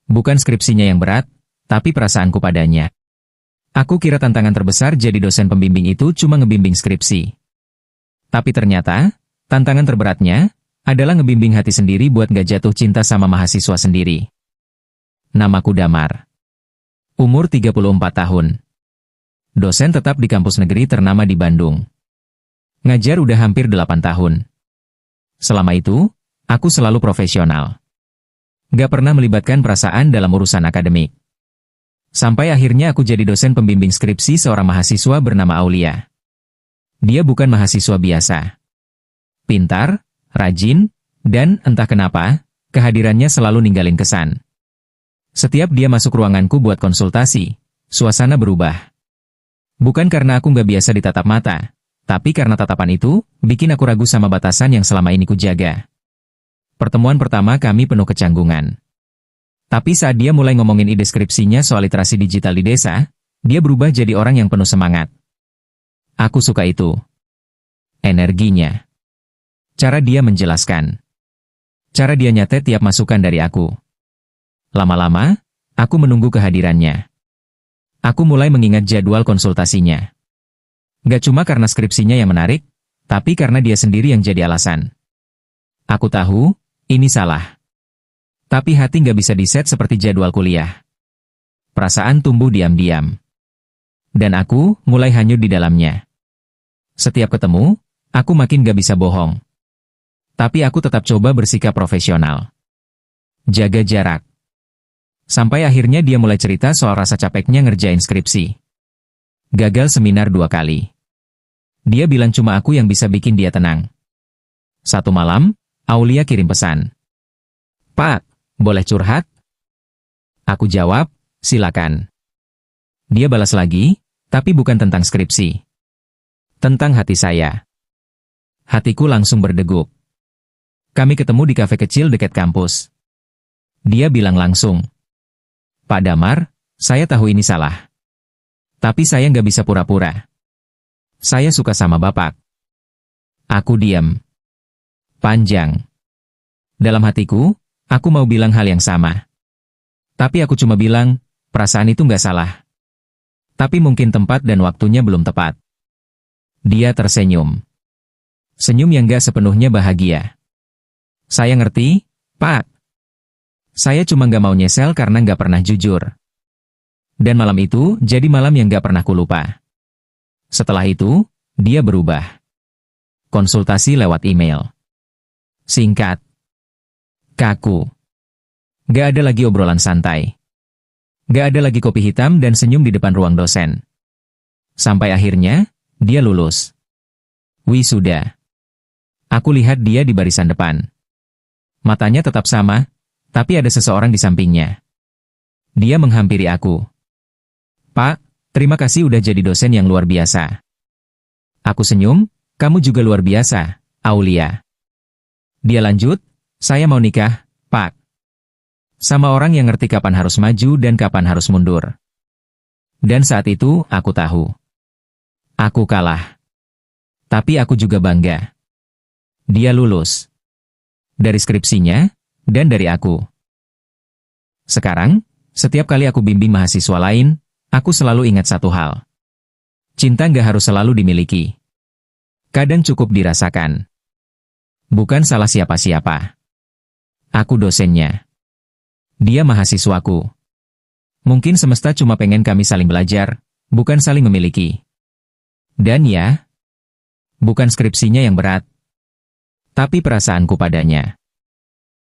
Bukan skripsinya yang berat, tapi perasaanku padanya. Aku kira tantangan terbesar jadi dosen pembimbing itu cuma ngebimbing skripsi. Tapi ternyata, tantangan terberatnya adalah ngebimbing hati sendiri buat gak jatuh cinta sama mahasiswa sendiri. Namaku Damar. Umur 34 tahun. Dosen tetap di kampus negeri ternama di Bandung. Ngajar udah hampir 8 tahun. Selama itu, aku selalu profesional. Gak pernah melibatkan perasaan dalam urusan akademik. Sampai akhirnya aku jadi dosen pembimbing skripsi seorang mahasiswa bernama Aulia. Dia bukan mahasiswa biasa. Pintar, rajin, dan entah kenapa, kehadirannya selalu ninggalin kesan. Setiap dia masuk ruanganku buat konsultasi, suasana berubah. Bukan karena aku gak biasa ditatap mata, tapi karena tatapan itu, bikin aku ragu sama batasan yang selama ini kujaga. Pertemuan pertama kami penuh kecanggungan. Tapi saat dia mulai ngomongin ide skripsinya soal literasi digital di desa, dia berubah jadi orang yang penuh semangat. Aku suka itu. Energinya. Cara dia menjelaskan. Cara dia nyatet tiap masukan dari aku. Lama-lama, aku menunggu kehadirannya. Aku mulai mengingat jadwal konsultasinya. Gak cuma karena skripsinya yang menarik, tapi karena dia sendiri yang jadi alasan. Aku tahu, ini salah. Tapi hati gak bisa diset seperti jadwal kuliah. Perasaan tumbuh diam-diam. Dan aku mulai hanyut di dalamnya. Setiap ketemu, aku makin gak bisa bohong. Tapi aku tetap coba bersikap profesional. Jaga jarak. Sampai akhirnya dia mulai cerita soal rasa capeknya ngerjain skripsi. Gagal seminar 2 kali. Dia bilang cuma aku yang bisa bikin dia tenang. Satu malam, Aulia kirim pesan. "Pak, boleh curhat?" Aku jawab, "Silakan." Dia balas lagi, tapi bukan tentang skripsi. Tentang hati saya. Hatiku langsung berdegup. Kami ketemu di kafe kecil dekat kampus. Dia bilang langsung, "Pak Damar, saya tahu ini salah. Tapi saya nggak bisa pura-pura. Saya suka sama Bapak." Aku diam. Panjang. Dalam hatiku, aku mau bilang hal yang sama. Tapi aku cuma bilang, perasaan itu nggak salah. Tapi mungkin tempat dan waktunya belum tepat. Dia tersenyum. Senyum yang nggak sepenuhnya bahagia. "Saya ngerti, Pak. Saya cuma nggak mau nyesel karena nggak pernah jujur." Dan malam itu jadi malam yang nggak pernah kulupa. Setelah itu, dia berubah. Konsultasi lewat email. Singkat. Kaku. Gak ada lagi obrolan santai. Gak ada lagi kopi hitam dan senyum di depan ruang dosen. Sampai akhirnya, dia lulus. Wisuda. Aku lihat dia di barisan depan. Matanya tetap sama, tapi ada seseorang di sampingnya. Dia menghampiri aku. "Pak, terima kasih udah jadi dosen yang luar biasa." Aku senyum, "Kamu juga luar biasa, Aulia." Dia lanjut, "Saya mau nikah, Pak. Sama orang yang ngerti kapan harus maju dan kapan harus mundur." Dan saat itu, aku tahu. Aku kalah. Tapi aku juga bangga. Dia lulus. Dari skripsinya, dan dari aku. Sekarang, setiap kali aku bimbing mahasiswa lain, aku selalu ingat satu hal. Cinta nggak harus selalu dimiliki. Kadang cukup dirasakan. Bukan salah siapa-siapa. Aku dosennya. Dia mahasiswaku. Mungkin semesta cuma pengen kami saling belajar, bukan saling memiliki. Dan ya, bukan skripsinya yang berat, tapi perasaanku padanya.